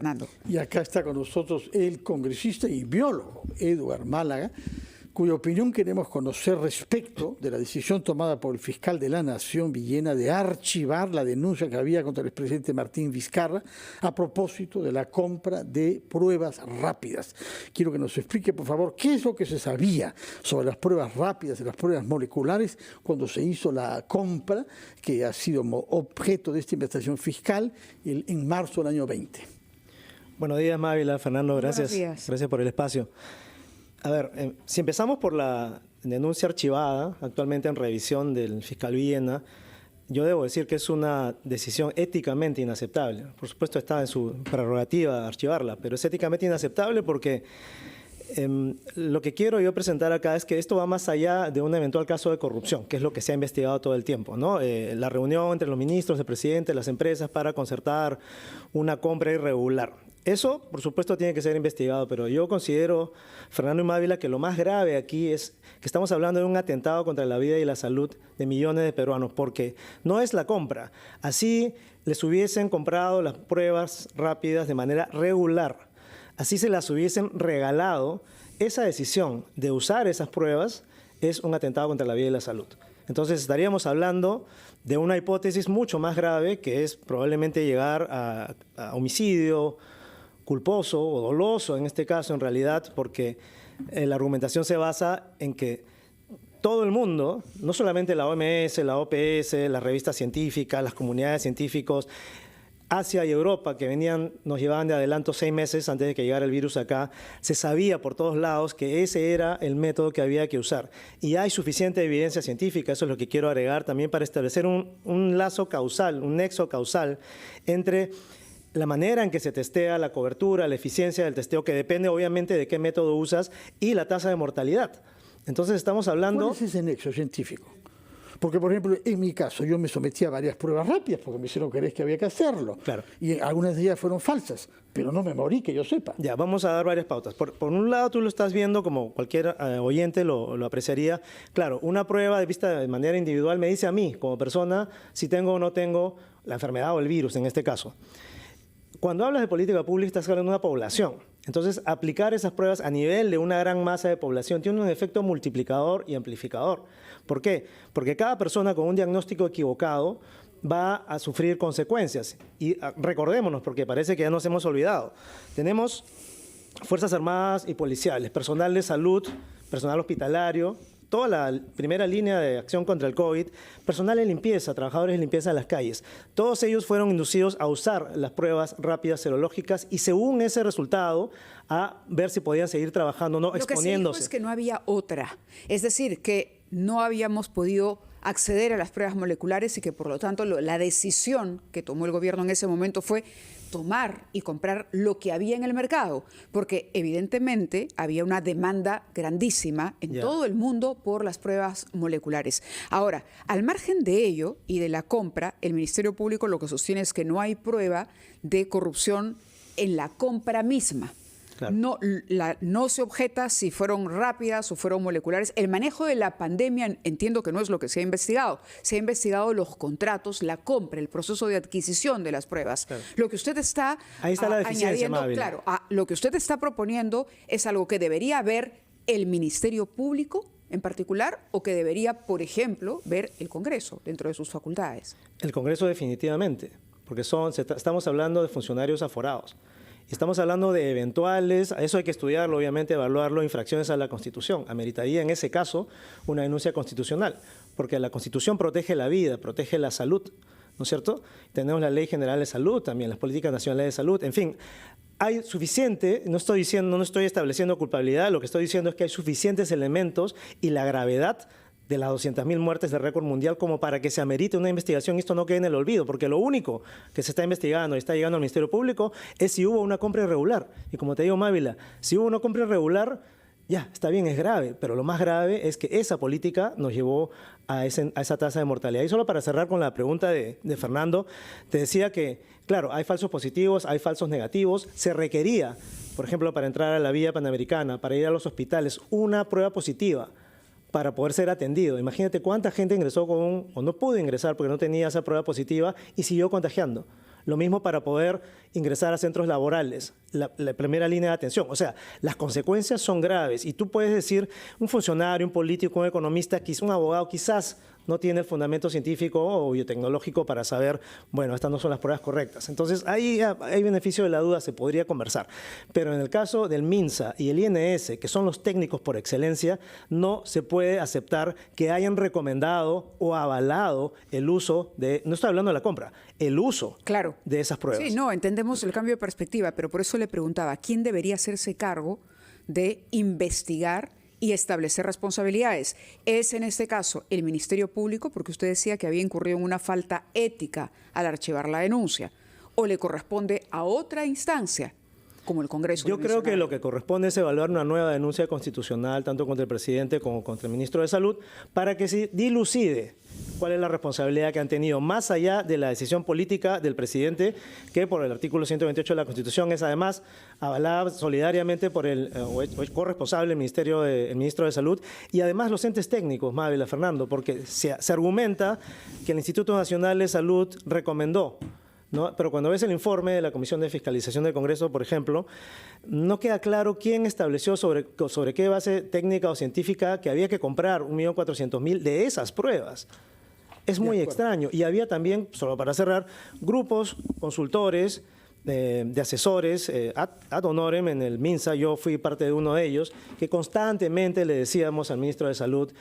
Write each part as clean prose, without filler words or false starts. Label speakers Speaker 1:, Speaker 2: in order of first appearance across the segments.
Speaker 1: Fernando.
Speaker 2: Y acá está con nosotros el congresista y biólogo Eduard Málaga, cuya opinión queremos conocer respecto de la decisión tomada por el fiscal de la Nación, Villena, de archivar la denuncia que había contra el expresidente Martín Vizcarra a propósito de la compra de pruebas rápidas. Quiero que nos explique, por favor, qué es lo que se sabía sobre las pruebas rápidas y las pruebas moleculares cuando se hizo la compra que ha sido objeto de esta investigación fiscal en marzo del año 20.
Speaker 3: Buenos días, Mávila, Fernando, gracias.
Speaker 1: Buenos días.
Speaker 3: Gracias por el espacio. A ver, si empezamos por la denuncia archivada, actualmente en revisión del fiscal Villena, yo debo decir que es una decisión éticamente inaceptable. Por supuesto está en su prerrogativa archivarla, pero es éticamente inaceptable porque lo que quiero yo presentar acá es que esto va más allá de un eventual caso de corrupción, que es lo que se ha investigado todo el tiempo, ¿no? La reunión entre los ministros, el presidente, las empresas para concertar una compra irregular. Eso, por supuesto, tiene que ser investigado, pero yo considero, Fernando y Mávila, que lo más grave aquí es que estamos hablando de un atentado contra la vida y la salud de millones de peruanos, porque no es la compra. Así les hubiesen comprado las pruebas rápidas de manera regular, así se las hubiesen regalado, esa decisión de usar esas pruebas es un atentado contra la vida y la salud. Entonces estaríamos hablando de una hipótesis mucho más grave, que es probablemente llegar a homicidio culposo o doloso en este caso en realidad, porque la argumentación se basa en que todo el mundo, no solamente la OMS, la OPS, las revistas científicas, las comunidades científicos, Asia y Europa, que nos llevaban de adelanto 6 meses antes de que llegara el virus acá, se sabía por todos lados que ese era el método que había que usar. Y hay suficiente evidencia científica, eso es lo que quiero agregar también, para establecer un lazo causal, un nexo causal entre la manera en que se testea, la cobertura, la eficiencia del testeo, que depende obviamente de qué método usas, y la tasa de mortalidad. Entonces estamos hablando...
Speaker 2: ¿Cuál es ese nexo científico? Porque, por ejemplo, en mi caso, yo me sometí a varias pruebas rápidas porque me hicieron creer que había que hacerlo.
Speaker 3: Claro.
Speaker 2: Y algunas de ellas fueron falsas, pero no me morí, que yo sepa.
Speaker 3: Ya, vamos a dar varias pautas. Por un lado, tú lo estás viendo como cualquier oyente lo apreciaría. Claro, una prueba de vista de manera individual me dice a mí, como persona, si tengo o no tengo la enfermedad o el virus en este caso. Cuando hablas de política pública, estás hablando de una población. Entonces, aplicar esas pruebas a nivel de una gran masa de población tiene un efecto multiplicador y amplificador. ¿Por qué? Porque cada persona con un diagnóstico equivocado va a sufrir consecuencias. Y recordémonos, porque parece que ya nos hemos olvidado. Tenemos Fuerzas Armadas y policiales, personal de salud, personal hospitalario, toda la primera línea de acción contra el COVID, personal de limpieza, trabajadores de limpieza en las calles. Todos ellos fueron inducidos a usar las pruebas rápidas serológicas y según ese resultado a ver si podían seguir trabajando o no, exponiéndose.
Speaker 1: Lo que se dijo es que no había otra, es decir, que no habíamos podido acceder a las pruebas moleculares y que por lo tanto la decisión que tomó el gobierno en ese momento fue tomar y comprar lo que había en el mercado, porque evidentemente había una demanda grandísima en todo el mundo por las pruebas moleculares. Ahora, al margen de ello y de la compra, el Ministerio Público lo que sostiene es que no hay prueba de corrupción en la compra misma. Claro. No se objeta si fueron rápidas o fueron moleculares. El manejo de la pandemia entiendo que no es lo que se ha investigado. Se ha investigado los contratos, la compra, el proceso de adquisición de las pruebas. Claro. Lo que usted está,
Speaker 3: ahí está la deficiencia,
Speaker 1: añadiendo, claro, lo que usted está proponiendo es algo que debería ver el Ministerio Público en particular o que debería, por ejemplo, ver el Congreso dentro de sus facultades.
Speaker 3: El Congreso definitivamente, porque estamos hablando de funcionarios aforados. Estamos hablando de eventuales, eso hay que estudiarlo, obviamente, evaluarlo, infracciones a la Constitución. Ameritaría en ese caso una denuncia constitucional, porque la Constitución protege la vida, protege la salud, ¿no es cierto? Tenemos la Ley General de Salud también, las políticas nacionales de salud, en fin. Hay suficiente, no estoy estableciendo culpabilidad, lo que estoy diciendo es que hay suficientes elementos y la gravedad de las 200.000 muertes de récord mundial como para que se amerite una investigación y esto no quede en el olvido, porque lo único que se está investigando y está llegando al Ministerio Público es si hubo una compra irregular. Y como te digo, Mávila, si hubo una compra irregular, ya, está bien, es grave, pero lo más grave es que esa política nos llevó a esa tasa de mortalidad. Y solo para cerrar con la pregunta de Fernando, te decía que, claro, hay falsos positivos, hay falsos negativos, se requería, por ejemplo, para entrar a la vía panamericana, para ir a los hospitales, una prueba positiva para poder ser atendido. Imagínate cuánta gente ingresó o no pudo ingresar porque no tenía esa prueba positiva y siguió contagiando. Lo mismo para poder ingresar a centros laborales, la primera línea de atención. O sea, las consecuencias son graves y tú puedes decir, un funcionario, un político, un economista, un abogado, quizás no tiene el fundamento científico o biotecnológico para saber, bueno, estas no son las pruebas correctas. Entonces, ahí hay beneficio de la duda, se podría conversar. Pero en el caso del MINSA y el INS, que son los técnicos por excelencia, no se puede aceptar que hayan recomendado o avalado el uso de, no estoy hablando de la compra, el uso de esas pruebas.
Speaker 1: Sí, no, entendemos el cambio de perspectiva, pero por eso le preguntaba, ¿quién debería hacerse cargo de investigar y establecer responsabilidades? ¿Es en este caso el Ministerio Público, porque usted decía que había incurrido en una falta ética al archivar la denuncia, o le corresponde a otra instancia, como el Congreso?
Speaker 3: Yo creo que lo que corresponde es evaluar una nueva denuncia constitucional, tanto contra el presidente como contra el ministro de Salud, para que se dilucide cuál es la responsabilidad que han tenido, más allá de la decisión política del presidente, que por el artículo 128 de la Constitución es además avalada solidariamente por el corresponsable, el ministro de Salud, y además los entes técnicos, Mávila, Fernando, porque se argumenta que el Instituto Nacional de Salud recomendó, ¿no? Pero cuando ves el informe de la Comisión de Fiscalización del Congreso, por ejemplo, no queda claro quién estableció sobre qué base técnica o científica que había que comprar 1.400.000 de esas pruebas. Es muy extraño. Y había también, solo para cerrar, grupos, consultores, de asesores ad honorem en el MINSA, yo fui parte de uno de ellos, que constantemente le decíamos al ministro de Salud,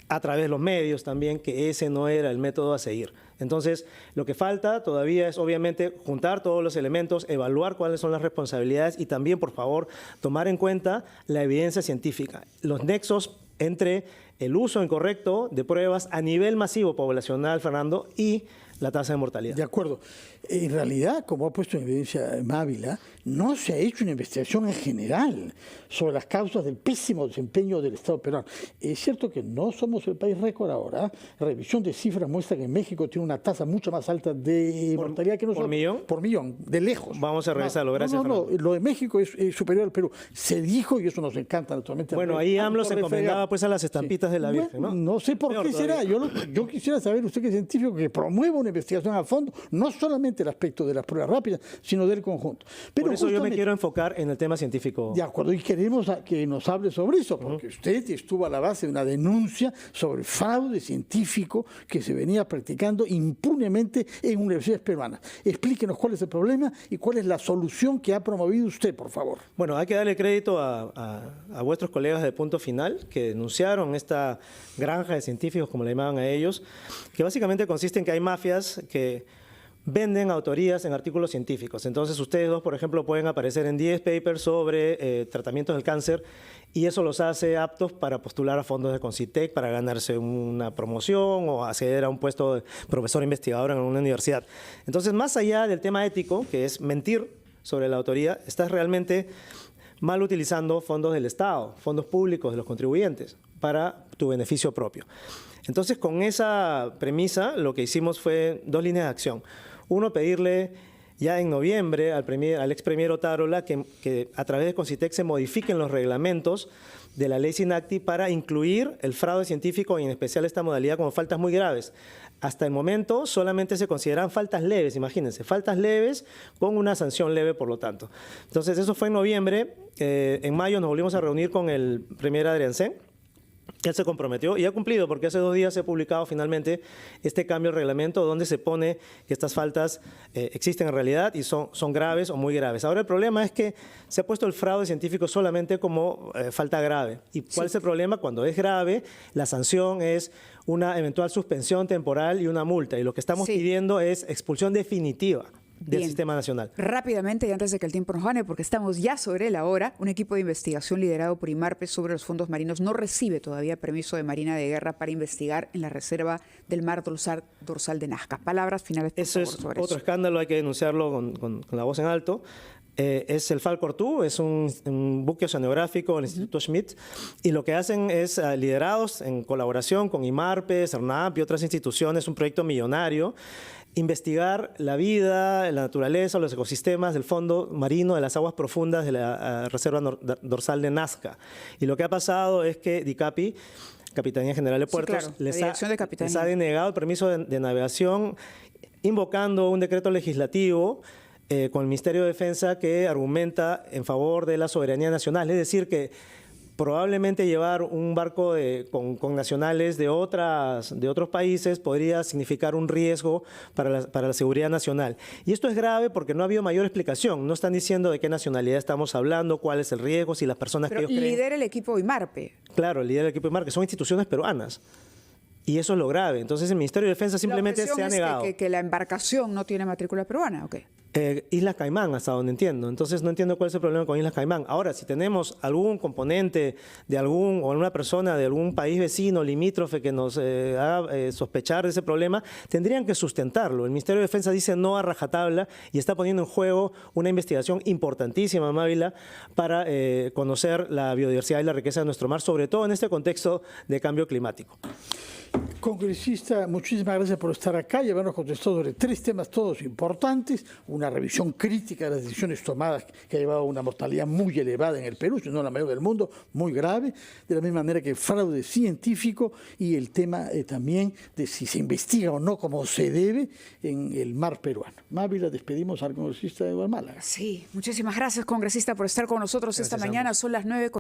Speaker 3: a través de los medios también, que ese no era el método a seguir. Entonces, lo que falta todavía es obviamente juntar todos los elementos, evaluar cuáles son las responsabilidades y también, por favor, tomar en cuenta la evidencia científica, los nexos entre el uso incorrecto de pruebas a nivel masivo poblacional, Fernando, y la tasa de mortalidad.
Speaker 2: De acuerdo. En realidad, como ha puesto en evidencia Mávila, no se ha hecho una investigación en general sobre las causas del pésimo desempeño del Estado peruano. Es cierto que no somos el país récord ahora. La revisión de cifras muestra que México tiene una tasa mucho más alta de mortalidad que nosotros.
Speaker 3: ¿Por millón?
Speaker 2: Por millón, de lejos.
Speaker 3: Vamos a revisarlo, gracias.
Speaker 2: No, lo de México es superior al Perú. Se dijo, y eso nos encanta naturalmente.
Speaker 3: Bueno, ahí AMLO se encomendaba pues a las estampitas de la Virgen, ¿no?
Speaker 2: No sé por qué será. Yo quisiera saber, usted que es científico, que promueva una investigación a fondo, no solamente el aspecto de las pruebas rápidas, sino del conjunto. Pero
Speaker 3: por eso yo me quiero enfocar en el tema científico.
Speaker 2: De acuerdo, y queremos que nos hable sobre eso, porque usted estuvo a la base de una denuncia sobre fraude científico que se venía practicando impunemente en universidades peruanas. Explíquenos cuál es el problema y cuál es la solución que ha promovido usted, por favor.
Speaker 3: Bueno, hay que darle crédito a vuestros colegas de Punto Final que denunciaron esta granja de científicos, como le llamaban a ellos, que básicamente consiste en que hay mafias que venden autorías en artículos científicos. Entonces, ustedes dos, por ejemplo, pueden aparecer en 10 papers sobre tratamientos del cáncer y eso los hace aptos para postular a fondos de Concitec, para ganarse una promoción o acceder a un puesto de profesor investigador en una universidad. Entonces, más allá del tema ético, que es mentir sobre la autoría, estás realmente mal utilizando fondos del Estado, fondos públicos de los contribuyentes, para tu beneficio propio. Entonces, con esa premisa, lo que hicimos fue 2 líneas de acción. Uno, pedirle ya en noviembre al ex premier Otárola que a través de Concitec se modifiquen los reglamentos de la ley SINACTI para incluir el fraude científico y en especial esta modalidad como faltas muy graves. Hasta el momento solamente se consideran faltas leves, imagínense, faltas leves con una sanción leve, por lo tanto. Entonces, eso fue en noviembre. En mayo nos volvimos a reunir con el premier Adrián Sen. Él se comprometió y ha cumplido, porque hace 2 días se ha publicado finalmente este cambio al reglamento donde se pone que estas faltas existen en realidad y son graves o muy graves. Ahora, el problema es que se ha puesto el fraude científico solamente como falta grave. ¿Y cuál es el problema? Cuando es grave, la sanción es una eventual suspensión temporal y una multa. Y lo que estamos pidiendo es expulsión definitiva del sistema nacional.
Speaker 1: Rápidamente, y antes de que el tiempo nos gane, porque estamos ya sobre la hora, un equipo de investigación liderado por IMARPE sobre los fondos marinos no recibe todavía permiso de Marina de Guerra para investigar en la reserva del mar dorsal de Nazca. Palabras finales, por favor, sobre eso.
Speaker 3: Otro escándalo, hay que denunciarlo con la voz en alto. Es el Falcor-2, es un buque oceanográfico del Instituto Schmidt, y lo que hacen es, liderados en colaboración con IMARPE, CERNAP y otras instituciones, un proyecto millonario, investigar la vida, la naturaleza, los ecosistemas del fondo marino de las aguas profundas de la reserva dorsal de Nazca. Y lo que ha pasado es que DICAPI Capitanía General de
Speaker 1: Sí,
Speaker 3: Puertos,
Speaker 1: claro, la Dirección de Capitanía.
Speaker 3: les ha denegado el permiso de navegación, invocando un decreto legislativo con el Ministerio de Defensa que argumenta en favor de la soberanía nacional. Es decir, que probablemente llevar un barco con nacionales de otros países podría significar un riesgo para la seguridad nacional. Y esto es grave porque no ha habido mayor explicación. No están diciendo de qué nacionalidad estamos hablando, cuál es el riesgo, si las personas
Speaker 1: Pero
Speaker 3: que ellos creen...
Speaker 1: lidera el equipo IMARPE.
Speaker 3: Claro, lidera el equipo de mar, que son instituciones peruanas. Y eso es lo grave. Entonces el Ministerio de Defensa simplemente se ha negado.
Speaker 1: Que la embarcación no tiene matrícula peruana, ¿o qué?
Speaker 3: Islas Caimán, hasta donde entiendo. Entonces no entiendo cuál es el problema con Islas Caimán. Ahora, si tenemos algún componente de o una persona de algún país vecino, limítrofe, que nos haga sospechar de ese problema, tendrían que sustentarlo. El Ministerio de Defensa dice no a rajatabla y está poniendo en juego una investigación importantísima, Mávila, para conocer la biodiversidad y la riqueza de nuestro mar, sobre todo en este contexto de cambio climático.
Speaker 2: Congresista, muchísimas gracias por estar acá y habernos contestado sobre 3 temas todos importantes, una revisión crítica de las decisiones tomadas que ha llevado a una mortalidad muy elevada en el Perú, si no la mayor del mundo, muy grave, de la misma manera que el fraude científico y el tema también de si se investiga o no como se debe en el mar peruano. Mávila, despedimos al congresista Eduardo Málaga.
Speaker 1: Sí, muchísimas gracias, congresista, por estar con nosotros esta mañana. Son las 9:00.